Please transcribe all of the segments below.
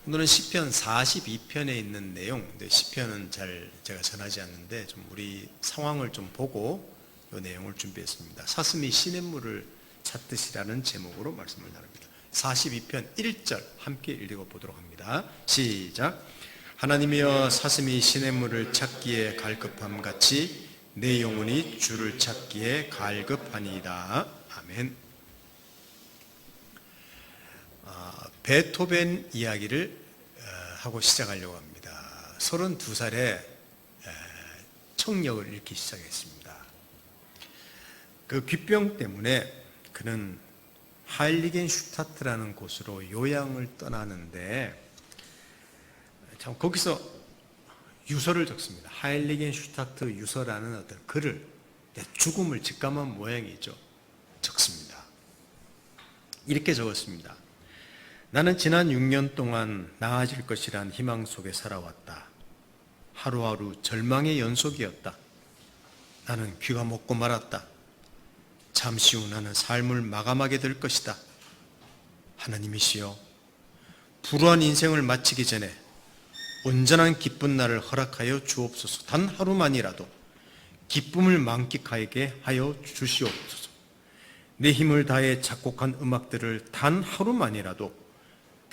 오늘은 시편 42편에 있는 내용, 시편은 잘 제가 전하지 않는데 좀 우리 상황을 좀 보고 이 내용을 준비했습니다. 사슴이 시냇물을 찾듯이라는 제목으로 말씀을 나눕니다. 42편 1절 함께 읽어보도록 합니다. 시작. 하나님이여, 사슴이 시냇물을 찾기에 갈급함 같이 내 영혼이 주를 찾기에 갈급하니이다. 아멘. 베토벤 이야기를 하고 시작하려고 합니다. 32살에 청력을 잃기 시작했습니다. 그 귓병 때문에 그는 하일리겐슈타트라는 곳으로 요양을 떠나는데 참 거기서 유서를 적습니다. 하일리겐슈타트 유서라는 어떤 글을, 죽음을 직감한 모양이죠. 적습니다. 이렇게 적었습니다. 나는 지난 6년 동안 나아질 것이란 희망 속에 살아왔다. 하루하루 절망의 연속이었다. 나는 귀가 먹고 말았다. 잠시 후 나는 삶을 마감하게 될 것이다. 하나님이시여, 불우한 인생을 마치기 전에 온전한 기쁜 날을 허락하여 주옵소서. 단 하루만이라도 기쁨을 만끽하게 하여 주시옵소서. 내 힘을 다해 작곡한 음악들을 단 하루만이라도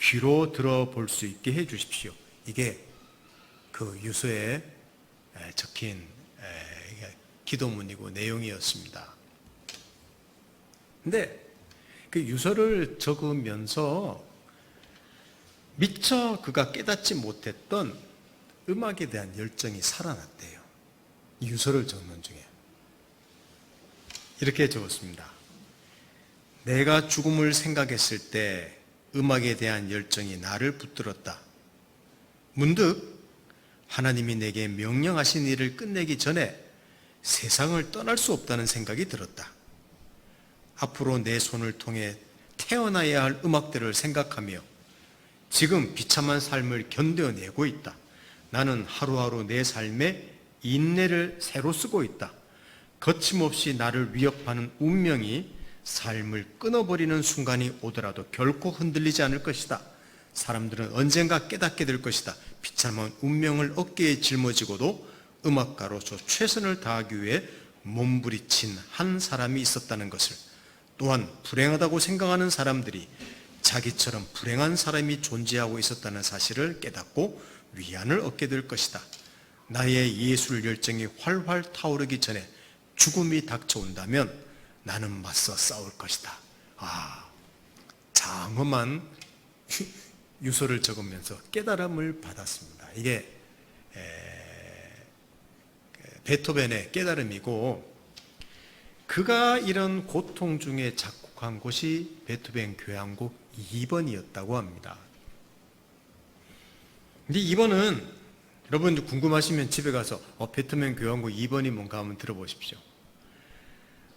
귀로 들어볼 수 있게 해 주십시오. 이게 그 유서에 적힌 기도문이고 내용이었습니다. 근데 그 유서를 적으면서 미처 그가 깨닫지 못했던 음악에 대한 열정이 살아났대요. 이 유서를 적는 중에 이렇게 적었습니다. 내가 죽음을 생각했을 때 음악에 대한 열정이 나를 붙들었다. 문득 하나님이 내게 명령하신 일을 끝내기 전에 세상을 떠날 수 없다는 생각이 들었다. 앞으로 내 손을 통해 태어나야 할 음악들을 생각하며 지금 비참한 삶을 견뎌내고 있다. 나는 하루하루 내 삶에 인내를 새로 쓰고 있다. 거침없이 나를 위협하는 운명이 삶을 끊어버리는 순간이 오더라도 결코 흔들리지 않을 것이다. 사람들은 언젠가 깨닫게 될 것이다. 비참한 운명을 어깨에 짊어지고도 음악가로서 최선을 다하기 위해 몸부리친 한 사람이 있었다는 것을, 또한 불행하다고 생각하는 사람들이 자기처럼 불행한 사람이 존재하고 있었다는 사실을 깨닫고 위안을 얻게 될 것이다. 나의 예술 열정이 활활 타오르기 전에 죽음이 닥쳐온다면 나는 맞서 싸울 것이다. 장엄한 유서를 적으면서 깨달음을 받았습니다. 이게 베토벤의 깨달음이고, 그가 이런 고통 중에 작곡한 곳이 베토벤 교향곡 2번이었다고 합니다. 근데 2번은 여러분들 궁금하시면 집에 가서 베토벤 교향곡 2번이 뭔가 한번 들어보십시오.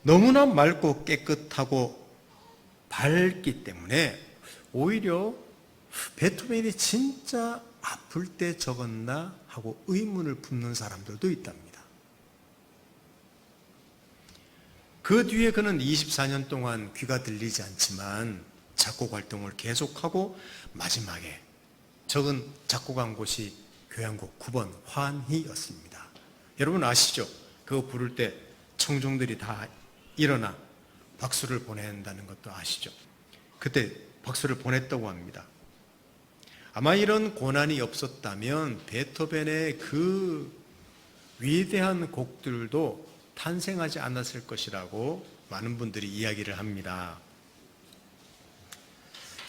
너무나 맑고 깨끗하고 밝기 때문에 오히려 베토벤이 진짜 아플 때 적었나 하고 의문을 품는 사람들도 있답니다. 그 뒤에 그는 24년 동안 귀가 들리지 않지만 작곡 활동을 계속하고 마지막에 적은 작곡한 곳이 교향곡 9번 환희였습니다. 여러분 아시죠? 그거 부를 때 청중들이 다 일어나 박수를 보낸다는 것도 아시죠? 그때 박수를 보냈다고 합니다. 아마 이런 고난이 없었다면 베토벤의 그 위대한 곡들도 탄생하지 않았을 것이라고 많은 분들이 이야기를 합니다.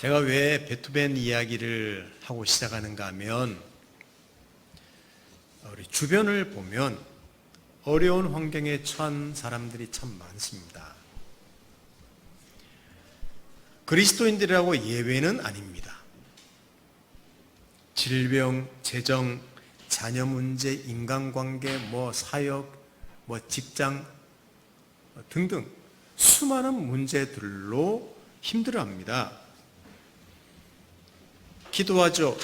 제가 왜 베토벤 이야기를 하고 시작하는가 하면, 우리 주변을 보면 어려운 환경에 처한 사람들이 참 많습니다. 그리스도인들이라고 예외는 아닙니다. 질병, 재정, 자녀 문제, 인간관계, 사역, 직장 등등 수많은 문제들로 힘들어합니다. 기도하죠.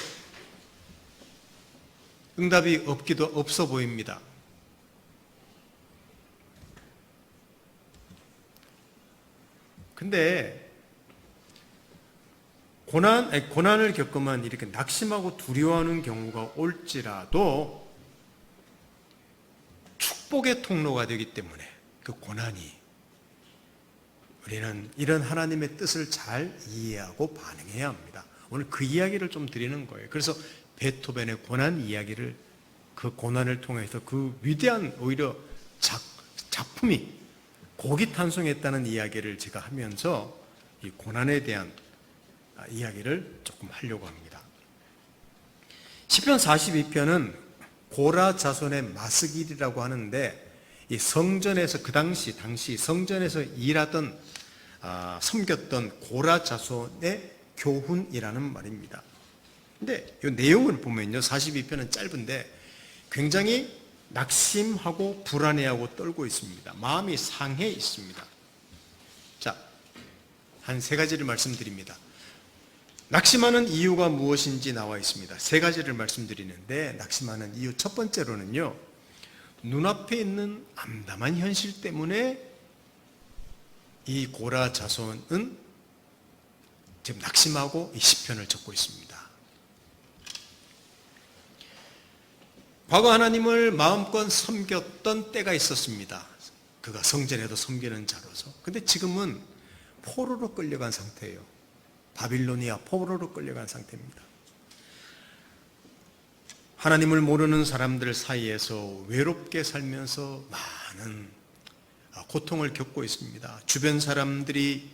응답이 없어 보입니다. 근데 고난을 겪으면 이렇게 낙심하고 두려워하는 경우가 올지라도 축복의 통로가 되기 때문에 그 고난이 우리는 이런 하나님의 뜻을 잘 이해하고 반응해야 합니다. 오늘 그 이야기를 좀 드리는 거예요. 그래서 베토벤의 고난 이야기를, 그 고난을 통해서 그 위대한 오히려 작품이 곡이 탄생했다는 이야기를 제가 하면서 이 고난에 대한 이야기를 조금 하려고 합니다. 시편 42편은 고라 자손의 마스길이라고 하는데, 이 성전에서 그 당시 성전에서 일하던 섬겼던 고라 자손의 교훈이라는 말입니다. 근데 이 내용을 보면요, 42편은 짧은데 굉장히 낙심하고 불안해하고 떨고 있습니다. 마음이 상해 있습니다. 자, 한 세 가지를 말씀드립니다. 낙심하는 이유가 무엇인지 나와 있습니다. 세 가지를 말씀드리는데, 낙심하는 이유 첫 번째로는요, 눈앞에 있는 암담한 현실 때문에 이 고라 자손은 지금 낙심하고 이 시편을 적고 있습니다. 과거 하나님을 마음껏 섬겼던 때가 있었습니다. 그가 성전에도 섬기는 자로서. 근데 지금은 포로로 끌려간 상태예요. 바빌로니아 포로로 끌려간 상태입니다. 하나님을 모르는 사람들 사이에서 외롭게 살면서 많은 고통을 겪고 있습니다. 주변 사람들이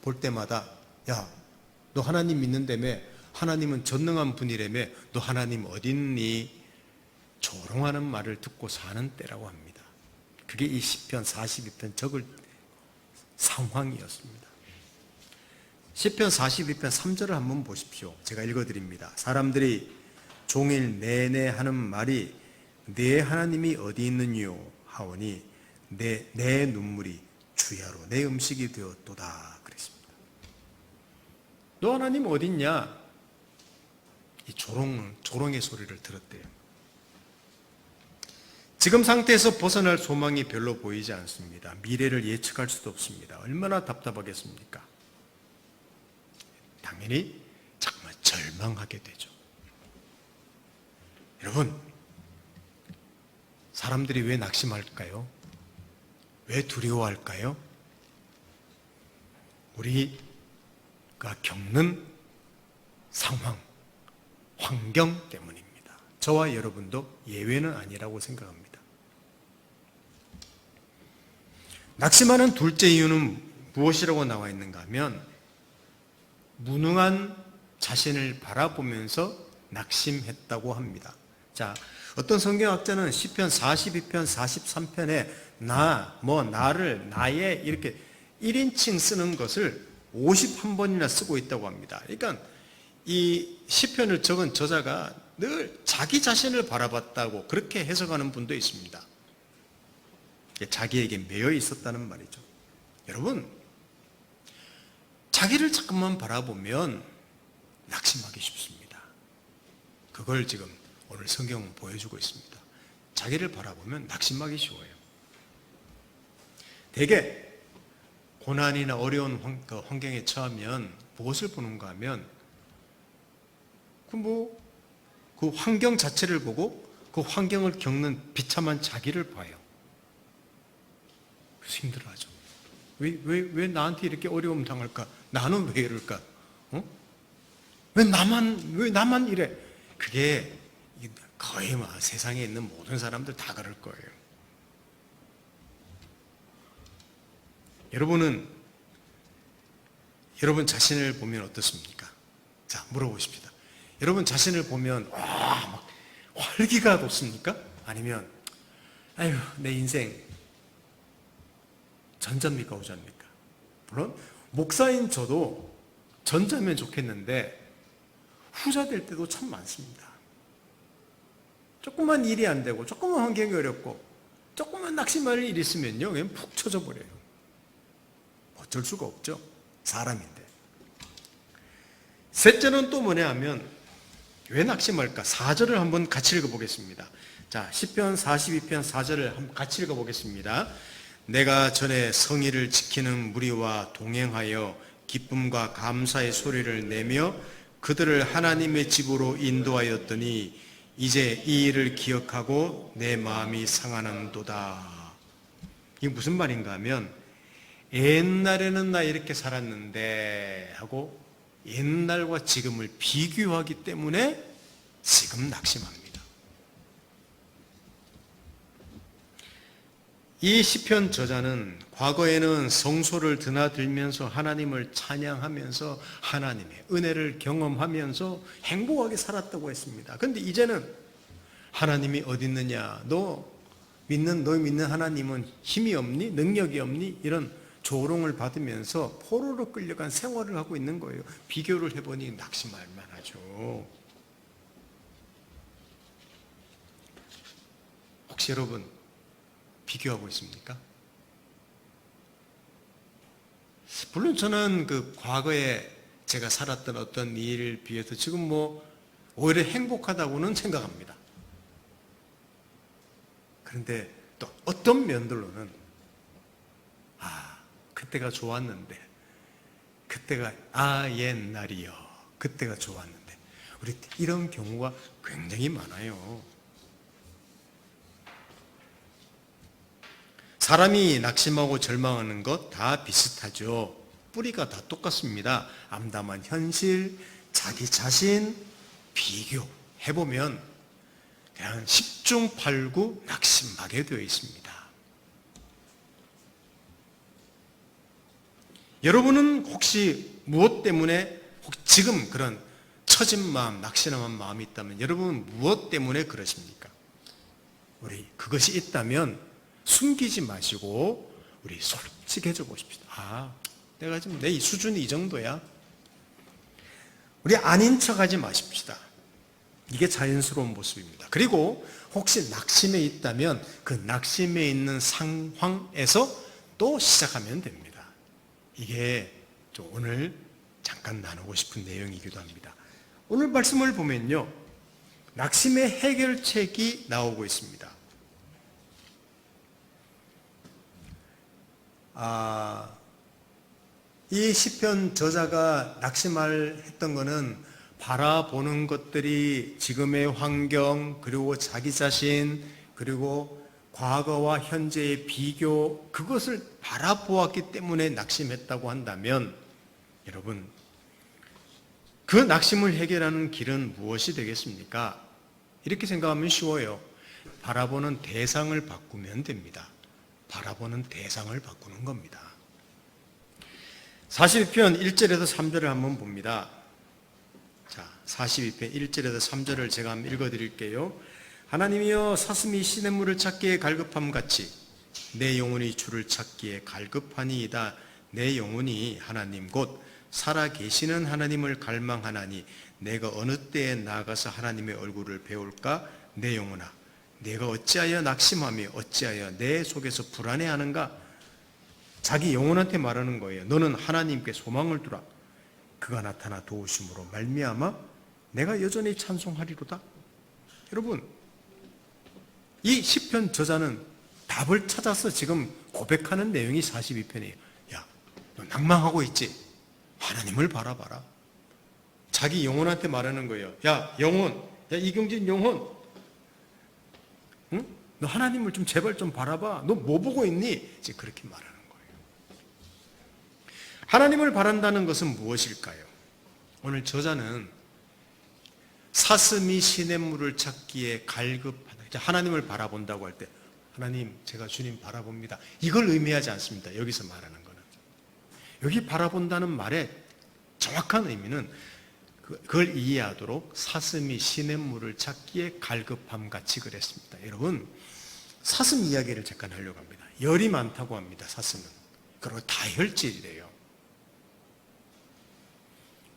볼 때마다, 야, 너 하나님 믿는다며? 하나님은 전능한 분이라며? 너 하나님 어디 있니? 조롱하는 말을 듣고 사는 때라고 합니다. 그게 이 시편 42편 적을 상황이었습니다. 시편 42편 3절을 한번 보십시오. 제가 읽어드립니다. 사람들이 종일 내내 하는 말이 내 하나님이 어디 있느뇨 하오니 내 눈물이 주야로 내 음식이 되었도다 그랬습니다. 너 하나님 어디 있냐? 이 조롱의 소리를 들었대요. 지금 상태에서 벗어날 소망이 별로 보이지 않습니다. 미래를 예측할 수도 없습니다. 얼마나 답답하겠습니까? 당연히 정말 절망하게 되죠. 여러분, 사람들이 왜 낙심할까요? 왜 두려워할까요? 우리가 겪는 상황, 환경 때문입니다. 저와 여러분도 예외는 아니라고 생각합니다. 낙심하는 둘째 이유는 무엇이라고 나와 있는가 하면, 무능한 자신을 바라보면서 낙심했다고 합니다. 자, 어떤 성경학자는 시편 42편, 43편에 나를, 나의 이렇게 1인칭 쓰는 것을 51번이나 쓰고 있다고 합니다. 그러니까 이 시편을 적은 저자가 늘 자기 자신을 바라봤다고 그렇게 해석하는 분도 있습니다. 자기에게 매여 있었다는 말이죠. 여러분, 자기를 자꾸만 바라보면 낙심하기 쉽습니다. 그걸 지금 오늘 성경은 보여주고 있습니다. 자기를 바라보면 낙심하기 쉬워요. 대개 고난이나 어려운 환경에 처하면 무엇을 보는가 하면 그 환경 자체를 보고 그 환경을 겪는 비참한 자기를 봐요. 그래서 힘들어하죠. 왜 나한테 이렇게 어려움 당할까? 나는 왜 이럴까? 왜 나만 이래? 그게 거의 세상에 있는 모든 사람들 다 그럴 거예요. 여러분 자신을 보면 어떻습니까? 자, 물어보십시다. 여러분 자신을 보면 막 활기가 돋습니까? 아니면 아유, 내 인생 전자입니까, 후자입니까? 물론 목사인 저도 전자면 좋겠는데 후자 될 때도 참 많습니다. 조금만 일이 안 되고 조금만 환경이 어렵고 조금만 낙심할 일이 있으면요, 그냥 푹 쳐져 버려요. 어쩔 수가 없죠. 사람인데. 셋째는 또 뭐냐 하면 왜 낙심할까? 4절을 한번 같이 읽어보겠습니다. 자, 시편 42편 4절을 한번 같이 읽어보겠습니다. 내가 전에 성의를 지키는 무리와 동행하여 기쁨과 감사의 소리를 내며 그들을 하나님의 집으로 인도하였더니 이제 이 일을 기억하고 내 마음이 상하는도다. 이게 무슨 말인가 하면 옛날에는 나 이렇게 살았는데 하고 옛날과 지금을 비교하기 때문에 지금 낙심합니다. 이 시편 저자는 과거에는 성소를 드나들면서 하나님을 찬양하면서 하나님의 은혜를 경험하면서 행복하게 살았다고 했습니다. 그런데 이제는 하나님이 어디 있느냐? 너 믿는 하나님은 힘이 없니? 능력이 없니? 이런 조롱을 받으면서 포로로 끌려간 생활을 하고 있는 거예요. 비교를 해보니 낙심할 만하죠. 혹시 여러분 비교하고 있습니까? 물론 저는 그 과거에 제가 살았던 어떤 일을 비해서 지금 오히려 행복하다고는 생각합니다. 그런데 또 어떤 면들로는 그때가 좋았는데 그때가 옛날이요. 그때가 좋았는데 우리 이런 경우가 굉장히 많아요. 사람이 낙심하고 절망하는 것 다 비슷하죠. 뿌리가 다 똑같습니다. 암담한 현실, 자기 자신, 비교해보면 그냥 10중 8구 낙심하게 되어 있습니다. 여러분은 혹시 무엇 때문에 지금 그런 처진 마음, 낙심한 마음이 있다면 여러분은 무엇 때문에 그러십니까? 우리 그것이 있다면 숨기지 마시고 우리 솔직해져 보십시다. 내가 지금 내 수준이 이 정도야. 우리 아닌 척하지 마십시다. 이게 자연스러운 모습입니다. 그리고 혹시 낙심에 있다면 그 낙심에 있는 상황에서 또 시작하면 됩니다. 이게 오늘 잠깐 나누고 싶은 내용이기도 합니다. 오늘 말씀을 보면요, 낙심의 해결책이 나오고 있습니다. 이 시편 저자가 낙심을 했던 것은 바라보는 것들이 지금의 환경, 그리고 자기 자신, 그리고 과거와 현재의 비교, 그것을 바라보았기 때문에 낙심했다고 한다면 여러분, 그 낙심을 해결하는 길은 무엇이 되겠습니까? 이렇게 생각하면 쉬워요. 바라보는 대상을 바꾸면 됩니다. 바라보는 대상을 바꾸는 겁니다. 42편 1절에서 3절을 한번 봅니다. 자, 42편 1절에서 3절을 제가 한번 읽어드릴게요. 하나님이여, 사슴이 시냇물을 찾기에 갈급함같이 내 영혼이 주를 찾기에 갈급하니이다. 내 영혼이 하나님 곧 살아계시는 하나님을 갈망하나니 내가 어느 때에 나아가서 하나님의 얼굴을 배울까? 내 영혼아, 내가 어찌하여 낙심하며 어찌하여 내 속에서 불안해하는가? 자기 영혼한테 말하는 거예요. 너는 하나님께 소망을 두라. 그가 나타나 도우심으로 말미암아 내가 여전히 찬송하리로다. 여러분, 이 시편 저자는 답을 찾아서 지금 고백하는 내용이 42편이에요. 야, 너 낭망하고 있지? 하나님을 바라봐라. 자기 영혼한테 말하는 거예요. 야, 영혼, 야, 이경진 영혼, 응? 너 하나님을 좀 제발 좀 바라봐. 너 뭐 보고 있니? 이제 그렇게 말하는 거예요. 하나님을 바란다는 것은 무엇일까요? 오늘 저자는 사슴이 시냇물을 찾기에 갈급하다. 하나님을 바라본다고 할 때 하나님, 제가 주님 바라봅니다. 이걸 의미하지 않습니다. 여기서 말하는 거는. 여기 바라본다는 말의 정확한 의미는 그걸 이해하도록 사슴이 시냇물을 찾기에 갈급함 같이 그랬습니다. 여러분, 사슴 이야기를 잠깐 하려고 합니다. 열이 많다고 합니다. 사슴은. 그리고 다혈질이래요.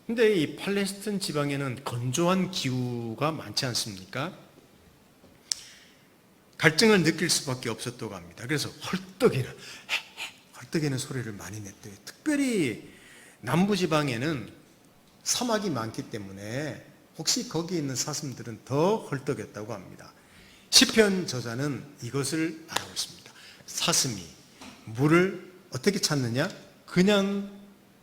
근데 이 팔레스틴 지방에는 건조한 기후가 많지 않습니까? 갈증을 느낄 수밖에 없었다고 합니다. 그래서 헐떡이는 소리를 많이 냈대요. 특별히 남부지방에는 사막이 많기 때문에 혹시 거기 있는 사슴들은 더 헐떡였다고 합니다. 시편 저자는 이것을 말하고 있습니다. 사슴이 물을 어떻게 찾느냐? 그냥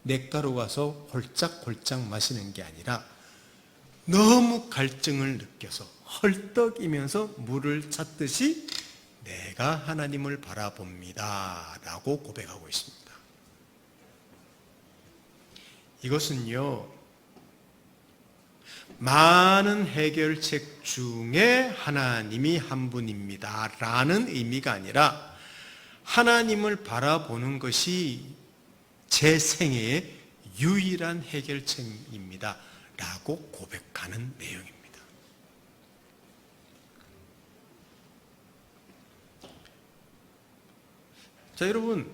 냇가로 가서 홀짝홀짝 마시는 게 아니라 너무 갈증을 느껴서 헐떡이면서 물을 찾듯이 내가 하나님을 바라봅니다 라고 고백하고 있습니다. 이것은요, 많은 해결책 중에 하나님이 한 분입니다 라는 의미가 아니라 하나님을 바라보는 것이 제 생애의 유일한 해결책입니다 라고 고백하는 내용입니다. 자, 여러분,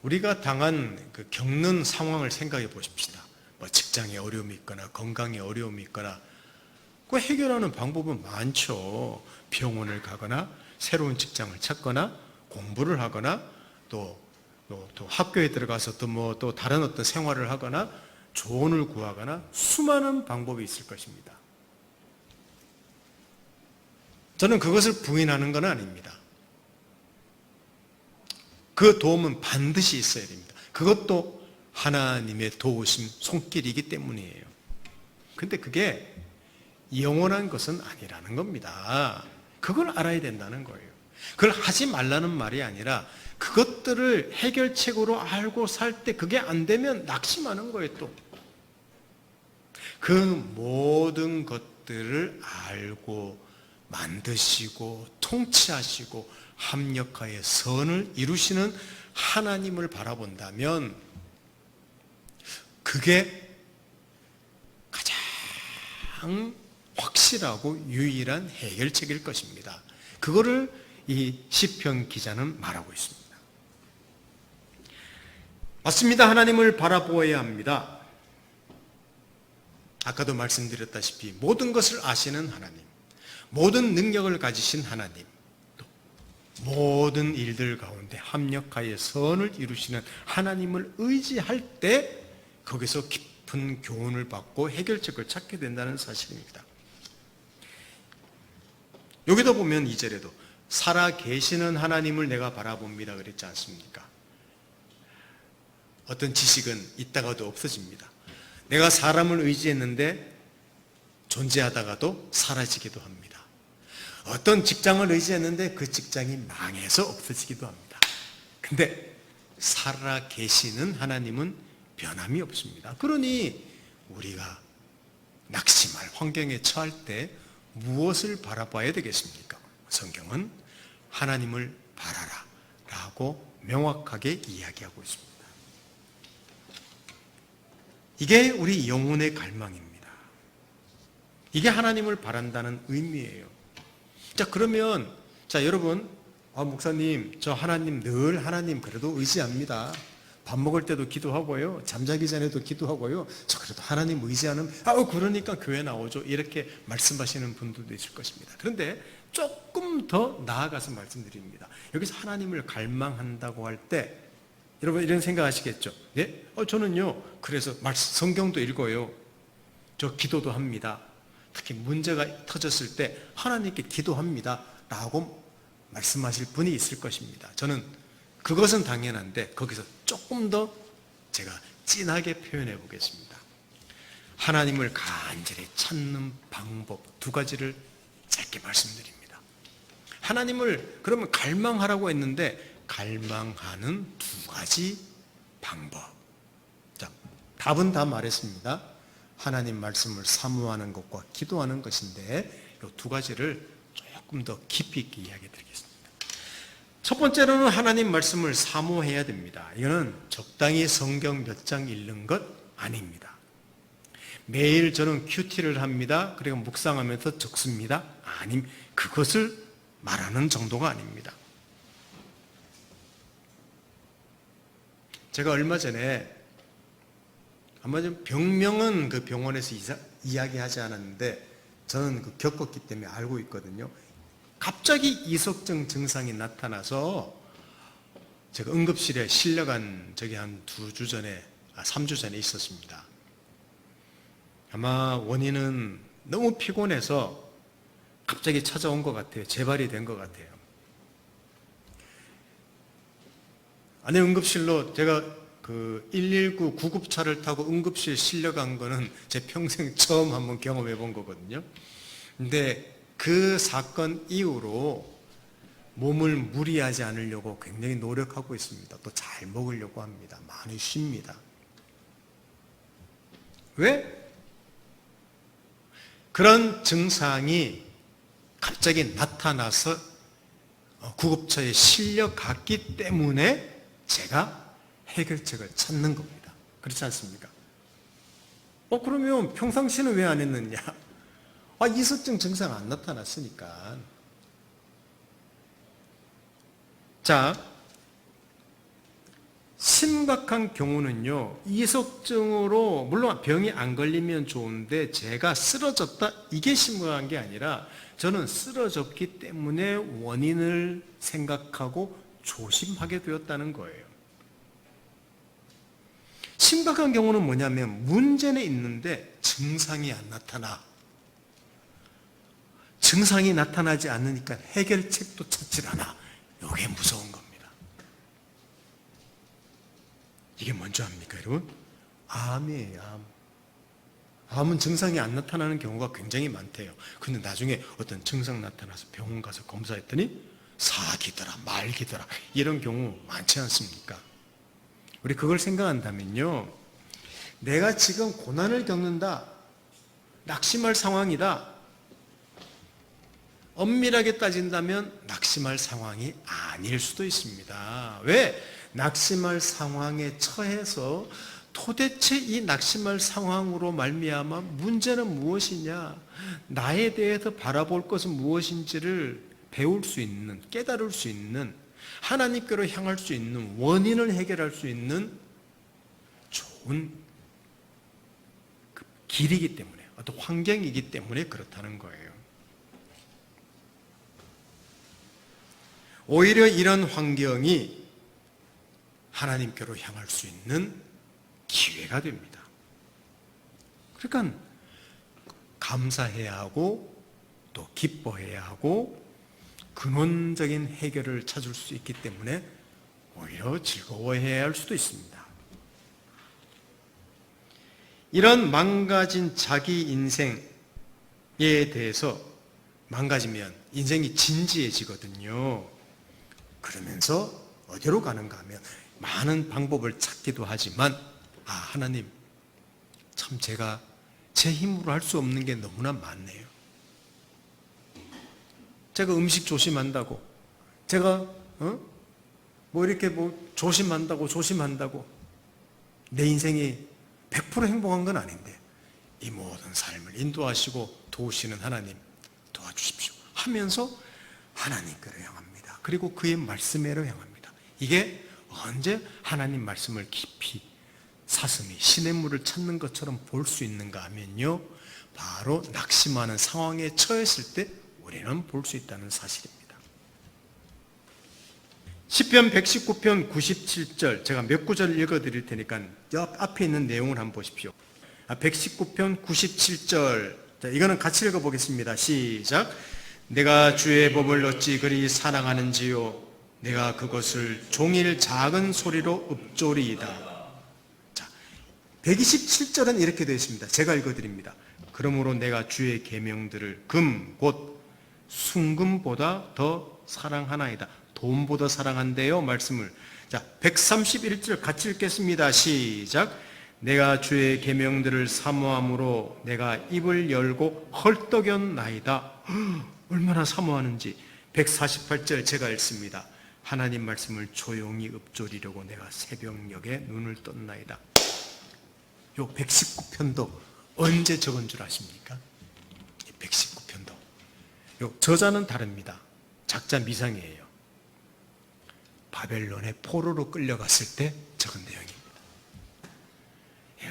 우리가 겪는 상황을 생각해 보십시다. 뭐 직장에 어려움이 있거나 건강에 어려움이 있거나 그 해결하는 방법은 많죠. 병원을 가거나 새로운 직장을 찾거나 공부를 하거나 또 학교에 들어가서 또 다른 어떤 생활을 하거나 조언을 구하거나 수많은 방법이 있을 것입니다. 저는 그것을 부인하는 건 아닙니다. 그 도움은 반드시 있어야 됩니다. 그것도 하나님의 도우심 손길이기 때문이에요. 근데 그게 영원한 것은 아니라는 겁니다. 그걸 알아야 된다는 거예요. 그걸 하지 말라는 말이 아니라 그것들을 해결책으로 알고 살 때 그게 안 되면 낙심하는 거예요, 또. 그 모든 것들을 알고 만드시고 통치하시고 합력하여 선을 이루시는 하나님을 바라본다면 그게 가장 확실하고 유일한 해결책일 것입니다. 그거를 이 시편 기자는 말하고 있습니다. 맞습니다. 하나님을 바라보아야 합니다. 아까도 말씀드렸다시피 모든 것을 아시는 하나님, 모든 능력을 가지신 하나님, 또 모든 일들 가운데 합력하여 선을 이루시는 하나님을 의지할 때 거기서 깊은 교훈을 받고 해결책을 찾게 된다는 사실입니다. 여기도 보면 2절에도 살아 계시는 하나님을 내가 바라봅니다 그랬지 않습니까? 어떤 지식은 있다가도 없어집니다. 내가 사람을 의지했는데 존재하다가도 사라지기도 합니다. 어떤 직장을 의지했는데 그 직장이 망해서 없어지기도 합니다. 근데 살아 계시는 하나님은 변함이 없습니다. 그러니 우리가 낙심할 환경에 처할 때 무엇을 바라봐야 되겠습니까? 성경은 하나님을 바라라 라고 명확하게 이야기하고 있습니다. 이게 우리 영혼의 갈망입니다. 이게 하나님을 바란다는 의미예요. 자, 그러면 여러분, 목사님, 저 늘 하나님 그래도 의지합니다. 밥 먹을 때도 기도하고요, 잠자기 전에도 기도하고요, 저 그래도 하나님 의지하는, 그러니까 교회 나오죠, 이렇게 말씀하시는 분들도 있을 것입니다. 그런데 조금 더 나아가서 말씀드립니다. 여기서 하나님을 갈망한다고 할 때 여러분 이런 생각하시겠죠? 예? 저는요, 그래서 성경도 읽어요, 저 기도도 합니다, 특히 문제가 터졌을 때 하나님께 기도합니다 라고 말씀하실 분이 있을 것입니다. 저는 그것은 당연한데 거기서 조금 더 제가 진하게 표현해 보겠습니다. 하나님을 간절히 찾는 방법 2가지를 짧게 말씀드립니다. 하나님을 그러면 갈망하라고 했는데 갈망하는 2가지 방법. 자, 답은 다 말했습니다. 하나님 말씀을 사모하는 것과 기도하는 것인데 이 2가지를 조금 더 깊이 있게 이야기 드리겠습니다. 첫 번째로는 하나님 말씀을 사모해야 됩니다. 이거는 적당히 성경 몇 장 읽는 것 아닙니다. 매일 저는 큐티를 합니다. 그리고 묵상하면서 적습니다. 그것을 말하는 정도가 아닙니다. 제가 얼마 전에 아마 좀 병명은 그 병원에서 이야기하지 않았는데 저는 겪었기 때문에 알고 있거든요. 갑자기 이석증 증상이 나타나서 제가 응급실에 실려간 적이 한 2주 전에, 3주 전에 있었습니다. 아마 원인은 너무 피곤해서 갑자기 찾아온 것 같아요. 재발이 된 것 같아요. 안에 응급실로 제가 그 119 구급차를 타고 응급실 실려간 거는 제 평생 처음 한번 경험해 본 거거든요. 근데 그 사건 이후로 몸을 무리하지 않으려고 굉장히 노력하고 있습니다. 또 잘 먹으려고 합니다. 많이 쉽니다. 왜? 그런 증상이 갑자기 나타나서 구급차에 실려갔기 때문에 제가 해결책을 찾는 겁니다. 그렇지 않습니까? 그러면 평상시는 왜 안 했느냐? 이석증 증상 안 나타났으니까. 자, 심각한 경우는요, 이석증으로, 물론 병이 안 걸리면 좋은데, 제가 쓰러졌다, 이게 심각한 게 아니라, 저는 쓰러졌기 때문에 원인을 생각하고 조심하게 되었다는 거예요. 심각한 경우는 뭐냐면, 문제는 있는데 증상이 안 나타나. 증상이 나타나지 않으니까 해결책도 찾질 않아. 이게 무서운 겁니다. 이게 뭔지 압니까, 여러분? 암이에요, 암. 암은 증상이 안 나타나는 경우가 굉장히 많대요. 근데 나중에 어떤 증상 나타나서 병원 가서 검사했더니 사기더라, 말기더라, 이런 경우 많지 않습니까? 우리 그걸 생각한다면요, 내가 지금 고난을 겪는다, 낙심할 상황이다, 엄밀하게 따진다면 낙심할 상황이 아닐 수도 있습니다. 왜? 낙심할 상황에 처해서 도대체 이 낙심할 상황으로 말미암아 문제는 무엇이냐, 나에 대해서 바라볼 것은 무엇인지를 배울 수 있는, 깨달을 수 있는, 하나님께로 향할 수 있는, 원인을 해결할 수 있는 좋은 길이기 때문에, 어떤 환경이기 때문에 그렇다는 거예요. 오히려 이런 환경이 하나님께로 향할 수 있는 기회가 됩니다. 그러니까 감사해야 하고 또 기뻐해야 하고 근원적인 해결을 찾을 수 있기 때문에 오히려 즐거워해야 할 수도 있습니다. 이런 망가진 자기 인생에 대해서 망가지면 인생이 진지해지거든요. 그러면서 어디로 가는가 하면 많은 방법을 찾기도 하지만 하나님, 참 제가 제 힘으로 할 수 없는 게 너무나 많네요. 제가 음식 조심한다고, 제가 이렇게 조심한다고 내 인생이 100% 행복한 건 아닌데 이 모든 삶을 인도하시고 도우시는 하나님 도와주십시오 하면서 하나님께로 향합니다. 그리고 그의 말씀에로 향합니다. 이게 언제 하나님 말씀을 깊이 사슴이 시냇물을 찾는 것처럼 볼 수 있는가 하면요, 바로 낙심하는 상황에 처했을 때 우리는 볼 수 있다는 사실입니다. 시편 119편 97절, 제가 몇 구절 읽어드릴 테니까 옆 앞에 있는 내용을 한번 보십시오. 119편 97절, 이거는 같이 읽어보겠습니다. 시작. 내가 주의 법을 어찌 그리 사랑하는지요, 내가 그것을 종일 작은 소리로 읊조리이다. 자, 127절은 이렇게 되어 있습니다. 제가 읽어드립니다. 그러므로 내가 주의 계명들을 금 곧 순금보다 더 사랑하나이다. 돈보다 사랑한대요, 말씀을. 자, 131절 같이 읽겠습니다. 시작. 내가 주의 계명들을 사모함으로 내가 입을 열고 헐떡였나이다. 얼마나 사모하는지. 148절 제가 읽습니다. 하나님 말씀을 조용히 읊조리려고 내가 새벽녘에 눈을 떴나이다. 요 119편도 언제 적은 줄 아십니까? 119편도. 요 저자는 다릅니다. 작자 미상이에요. 바벨론의 포로로 끌려갔을 때 적은 내용입니다.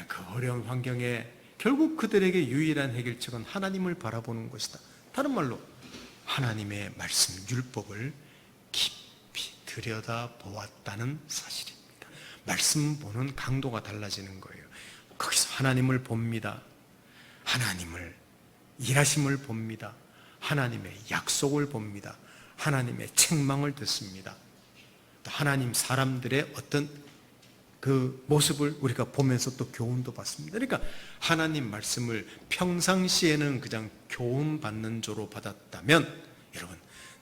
그 어려운 환경에 결국 그들에게 유일한 해결책은 하나님을 바라보는 것이다. 다른 말로 하나님의 말씀, 율법을 깊이 들여다보았다는 사실입니다. 말씀 보는 강도가 달라지는 거예요. 거기서 하나님을 봅니다. 하나님을, 일하심을 봅니다. 하나님의 약속을 봅니다. 하나님의 책망을 듣습니다. 또 하나님 사람들의 어떤 그 모습을 우리가 보면서 또 교훈도 받습니다. 그러니까 하나님 말씀을 평상시에는 그냥 교훈 받는 조로 받았다면 여러분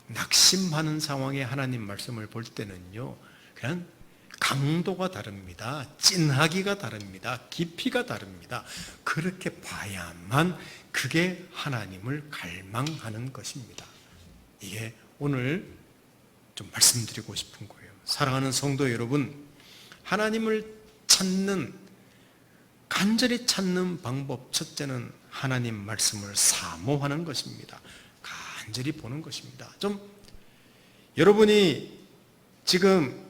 낙심하는 상황에 하나님 말씀을 볼 때는요 그냥 강도가 다릅니다. 찐하기가 다릅니다. 깊이가 다릅니다. 그렇게 봐야만 그게 하나님을 갈망하는 것입니다. 이게 오늘 좀 말씀드리고 싶은 거예요. 사랑하는 성도 여러분, 하나님을 찾는, 간절히 찾는 방법 첫째는 하나님 말씀을 사모하는 것입니다. 간절히 보는 것입니다. 좀 여러분이 지금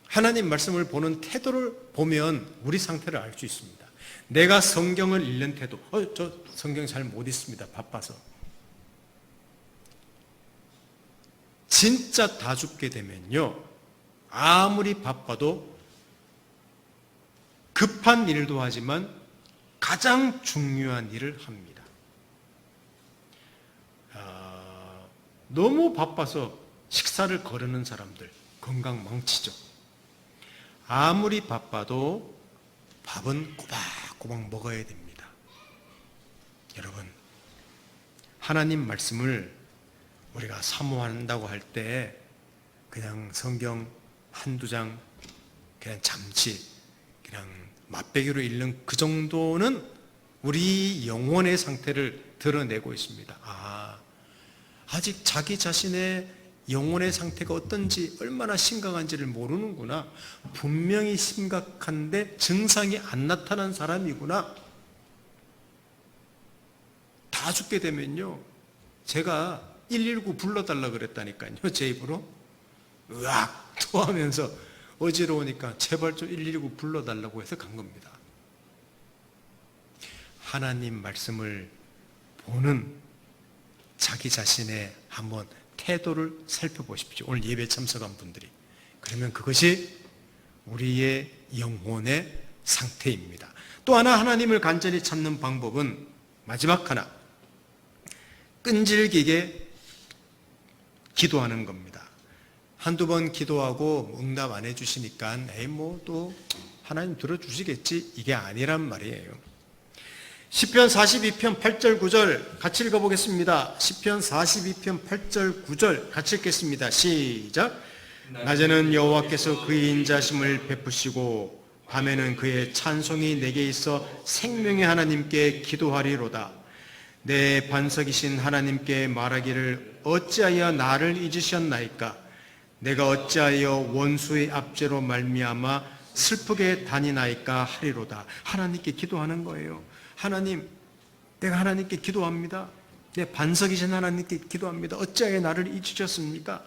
하나님 말씀을 보는 태도를 보면 우리 상태를 알 수 있습니다. 내가 성경을 읽는 태도, 저 성경 잘 못 읽습니다. 바빠서. 진짜 다 죽게 되면요, 아무리 바빠도 급한 일도 하지만 가장 중요한 일을 합니다. 너무 바빠서 식사를 거르는 사람들 건강 망치죠. 아무리 바빠도 밥은 꼬박꼬박 먹어야 됩니다. 여러분, 하나님 말씀을 우리가 사모한다고 할 때 그냥 성경 한두 장 그냥 잠시 그냥 맛배기로 읽는 그 정도는 우리 영혼의 상태를 드러내고 있습니다. 아직 자기 자신의 영혼의 상태가 어떤지 얼마나 심각한지를 모르는구나. 분명히 심각한데 증상이 안 나타난 사람이구나. 다 죽게 되면요, 제가 119 불러달라 그랬다니까요. 제 입으로 으악 토하면서 어지러우니까 제발 좀 119 불러달라고 해서 간 겁니다. 하나님 말씀을 보는 자기 자신의 한번 태도를 살펴보십시오. 오늘 예배 참석한 분들이. 그러면 그것이 우리의 영혼의 상태입니다. 또 하나 하나님을 간절히 찾는 방법은 마지막 하나, 끈질기게 기도하는 겁니다. 한두 번 기도하고 응답 안 해주시니까 또 하나님 들어주시겠지, 이게 아니란 말이에요. 시편 42편 8절 9절 같이 읽어보겠습니다. 시편 42편 8절 9절 같이 읽겠습니다. 시작. 낮에는 여호와께서 그의 인자심을 베푸시고 밤에는 그의 찬송이 내게 있어 생명의 하나님께 기도하리로다. 내 반석이신 하나님께 말하기를 어찌하여 나를 잊으셨나이까? 내가 어찌하여 원수의 압제로 말미암아 슬프게 다니나이까 하리로다. 하나님께 기도하는 거예요. 하나님, 내가 하나님께 기도합니다. 내 반석이신 하나님께 기도합니다. 어찌하여 나를 잊으셨습니까?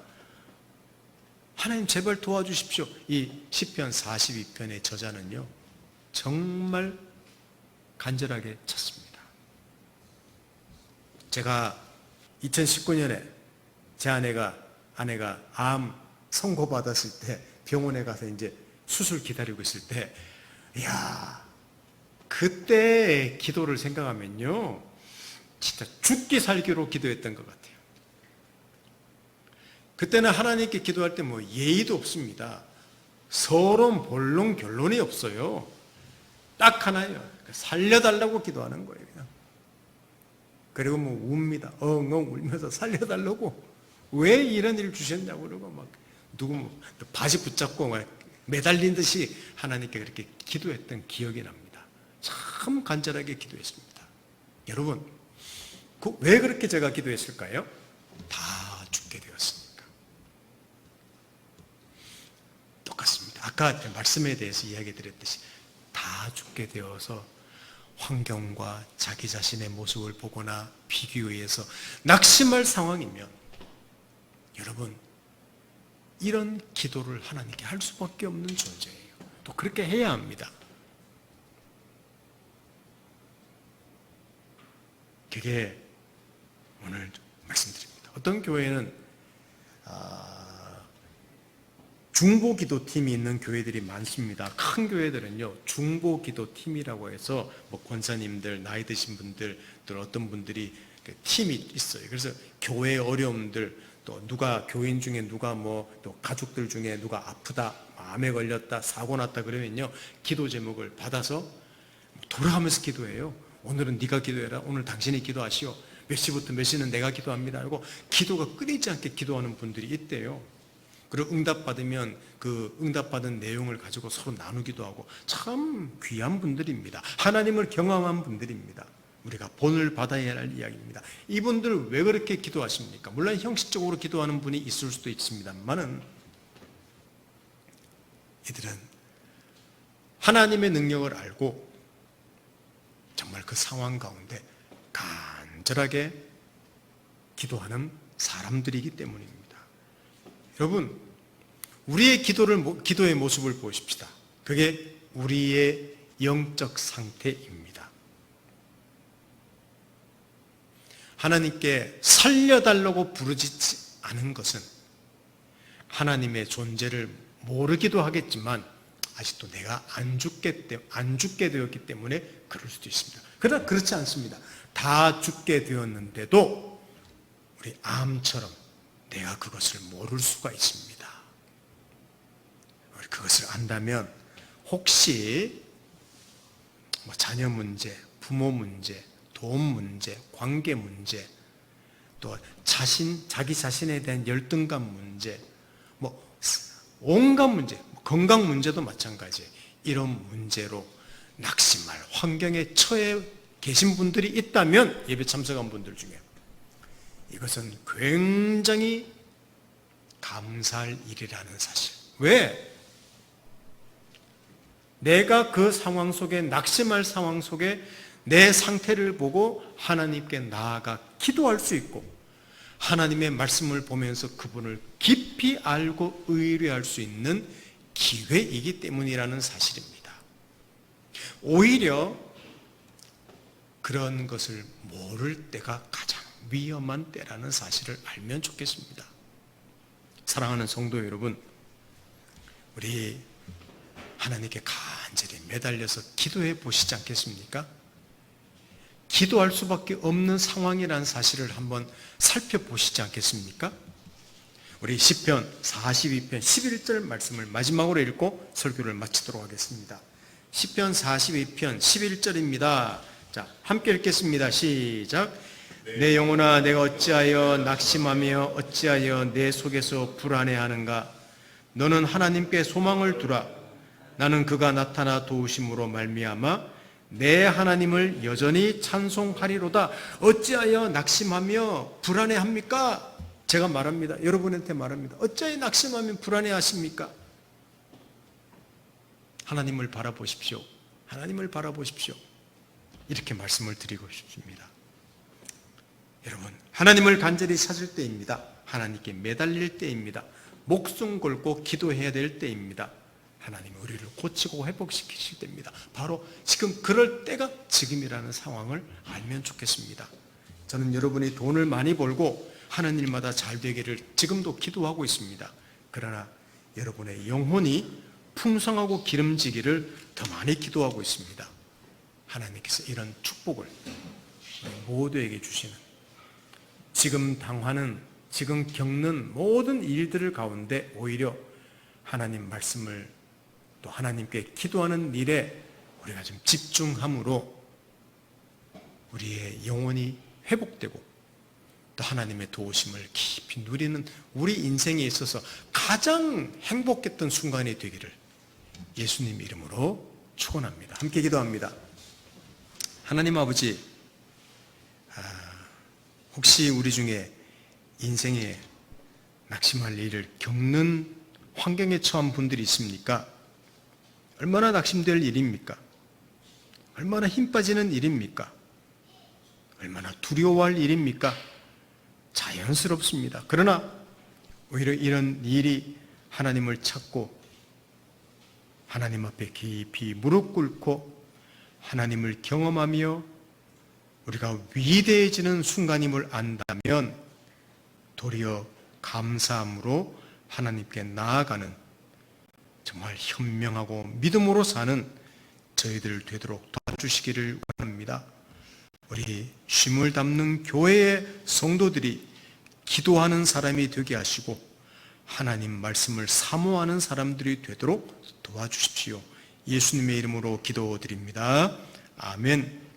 하나님 제발 도와주십시오. 이 시편 42편의 저자는요, 정말 간절하게 찾습니다. 제가 2019년에 제 아내가 암 선고받았을 때 병원에 가서 이제 수술 기다리고 있을 때, 그때 기도를 생각하면요, 진짜 죽기 살기로 기도했던 것 같아요. 그때는 하나님께 기도할 때 예의도 없습니다. 서론, 본론, 결론이 없어요. 딱 하나예요. 살려달라고 기도하는 거예요. 그냥. 그리고 웁니다. 엉엉 울면서 살려달라고. 왜 이런 일을 주셨냐고 그러고 누구 바지 붙잡고 매달린 듯이 하나님께 그렇게 기도했던 기억이 납니다. 참 간절하게 기도했습니다. 여러분, 왜 그렇게 제가 기도했을까요? 다 죽게 되었으니까. 똑같습니다. 아까 말씀에 대해서 이야기 드렸듯이 다 죽게 되어서 환경과 자기 자신의 모습을 보거나 비교해서 낙심할 상황이면 여러분, 이런 기도를 하나님께 할 수밖에 없는 존재예요. 또 그렇게 해야 합니다. 그게 오늘 말씀드립니다. 어떤 교회는 중보기도팀이 있는 교회들이 많습니다. 큰 교회들은요, 중보기도팀이라고 해서 권사님들, 나이 드신 분들, 또 어떤 분들이 팀이 있어요. 그래서 교회의 어려움들, 또 누가 교인 중에 누가 또 가족들 중에 누가 아프다, 암에 걸렸다, 사고 났다 그러면요, 기도 제목을 받아서 돌아가면서 기도해요. 오늘은 네가 기도해라. 오늘 당신이 기도하시오. 몇 시부터 몇 시는 내가 기도합니다. 하고 기도가 끊이지 않게 기도하는 분들이 있대요. 그리고 응답받으면 그 응답받은 내용을 가지고 서로 나누기도 하고 참 귀한 분들입니다. 하나님을 경험한 분들입니다. 우리가 본을 받아야 할 이야기입니다. 이분들 왜 그렇게 기도하십니까? 물론 형식적으로 기도하는 분이 있을 수도 있습니다만은 이들은 하나님의 능력을 알고 정말 그 상황 가운데 간절하게 기도하는 사람들이기 때문입니다. 여러분, 우리의 기도의 모습을 보십시다. 그게 우리의 영적 상태입니다. 하나님께 살려달라고 부르짖지 않은 것은 하나님의 존재를 모르기도 하겠지만 아직도 내가 안 죽게 되었기 때문에 그럴 수도 있습니다. 그러나 그렇지 않습니다. 다 죽게 되었는데도 우리 암처럼 내가 그것을 모를 수가 있습니다. 우리 그것을 안다면 혹시 자녀 문제, 부모 문제, 돈 문제, 관계 문제, 또 자기 자신에 대한 열등감 문제, 온갖 문제, 건강 문제도 마찬가지예요. 이런 문제로 낙심할 환경에 처해 계신 분들이 있다면, 예배 참석한 분들 중에 이것은 굉장히 감사할 일이라는 사실. 왜? 내가 그 상황 속에, 낙심할 상황 속에 내 상태를 보고 하나님께 나아가 기도할 수 있고 하나님의 말씀을 보면서 그분을 깊이 알고 의뢰할 수 있는 기회이기 때문이라는 사실입니다. 오히려 그런 것을 모를 때가 가장 위험한 때라는 사실을 알면 좋겠습니다. 사랑하는 성도 여러분, 우리 하나님께 간절히 매달려서 기도해 보시지 않겠습니까? 기도할 수밖에 없는 상황이라는 사실을 한번 살펴보시지 않겠습니까? 우리 시편 42편 11절 말씀을 마지막으로 읽고 설교를 마치도록 하겠습니다. 시편 42편 11절입니다. 자, 함께 읽겠습니다. 시작. 내 영혼아, 내가 어찌하여 낙심하며 어찌하여 내 속에서 불안해하는가? 너는 하나님께 소망을 두라. 나는 그가 나타나 도우심으로 말미암아 내 하나님을 여전히 찬송하리로다. 어찌하여 낙심하며 불안해합니까? 제가 말합니다. 여러분한테 말합니다. 어찌하여 낙심하며 불안해하십니까? 하나님을 바라보십시오. 하나님을 바라보십시오. 이렇게 말씀을 드리고 싶습니다. 여러분, 하나님을 간절히 찾을 때입니다. 하나님께 매달릴 때입니다. 목숨 걸고 기도해야 될 때입니다. 하나님이 우리를 고치고 회복시키실 때입니다. 바로 지금 그럴 때가 지금이라는 상황을 알면 좋겠습니다. 저는 여러분이 돈을 많이 벌고 하는 일마다 잘 되기를 지금도 기도하고 있습니다. 그러나 여러분의 영혼이 풍성하고 기름지기를 더 많이 기도하고 있습니다. 하나님께서 이런 축복을 모두에게 주시는, 지금 당하는, 지금 겪는 모든 일들을 가운데 오히려 하나님 말씀을 또 하나님께 기도하는 일에 우리가 좀 집중함으로 우리의 영혼이 회복되고 또 하나님의 도우심을 깊이 누리는 우리 인생에 있어서 가장 행복했던 순간이 되기를 예수님 이름으로 축원합니다. 함께 기도합니다. 하나님 아버지, 혹시 우리 중에 인생에 낙심할 일을 겪는 환경에 처한 분들이 있습니까? 얼마나 낙심될 일입니까? 얼마나 힘 빠지는 일입니까? 얼마나 두려워할 일입니까? 자연스럽습니다. 그러나 오히려 이런 일이 하나님을 찾고 하나님 앞에 깊이 무릎 꿇고 하나님을 경험하며 우리가 위대해지는 순간임을 안다면 도리어 감사함으로 하나님께 나아가는 정말 현명하고 믿음으로 사는 저희들 되도록 도와주시기를 원합니다. 우리 쉼을 담는 교회의 성도들이 기도하는 사람이 되게 하시고 하나님 말씀을 사모하는 사람들이 되도록 도와주십시오. 예수님의 이름으로 기도드립니다. 아멘.